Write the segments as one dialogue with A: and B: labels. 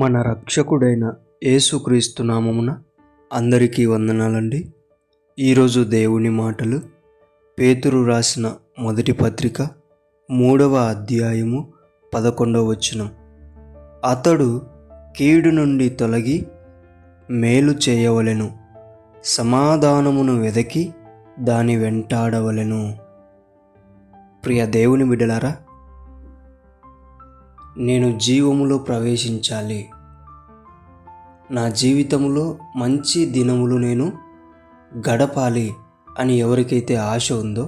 A: మన రక్షకుడైన యేసుక్రీస్తు నామమున అందరికీ వందనాలండి. ఈరోజు దేవుని మాటలు పేతురు రాసిన మొదటి పత్రిక 3వ అధ్యాయము 11వ వచనం. అతడు కీడు నుండి తొలగి మేలు చేయవలెను, సమాధానమును వెదకి దాని వెంటాడవలెను. ప్రియ దేవుని బిడ్డలారా, నేను జీవములో ప్రవేశించాలి, నా జీవితంలో మంచి దినములు నేను గడపాలి అని ఎవరికైతే ఆశ ఉందో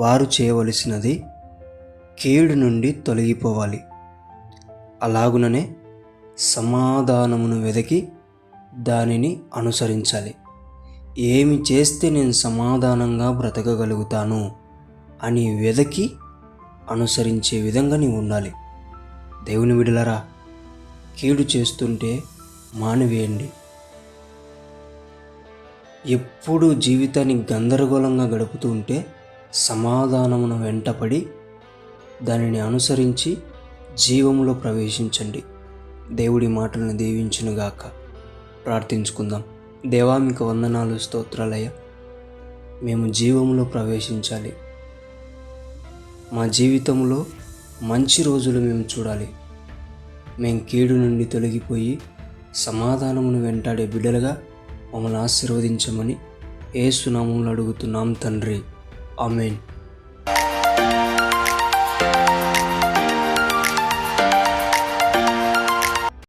A: వారు చేయవలసినది కీడు నుండి తొలగిపోవాలి. అలాగుననే సమాధానమును వెదకి దానిని అనుసరించాలి. ఏమి చేస్తే నేను సమాధానంగా బ్రతకగలుగుతాను అని వెదకి అనుసరించే విధంగా నీవు ఉండాలి. దేవుని బిడ్డలారా, కీడు చేస్తుంటే మానివేయండి. ఎప్పుడు జీవితాన్ని గందరగోళంగా గడుపుతూ ఉంటే సమాధానమును వెంటపడి దానిని అనుసరించి జీవములో ప్రవేశించండి. దేవుడి మాటలను దీవించునుగాక. ప్రార్థించుకుందాం. దేవా, మీకు వందనాలు, స్తోత్రాలయ్యా. మేము జీవములో ప్రవేశించాలి. మా జీవితంలో మంచి రోజులు మేము చూడాలి. మేము కీడు నుండి తొలగిపోయి సమాధానమును వెంటాడే బిడ్డలుగా మమ్మల్ని ఆశీర్వదించమని యేసు నామములో అడుగుతున్నాం తండ్రి. ఆమేన్.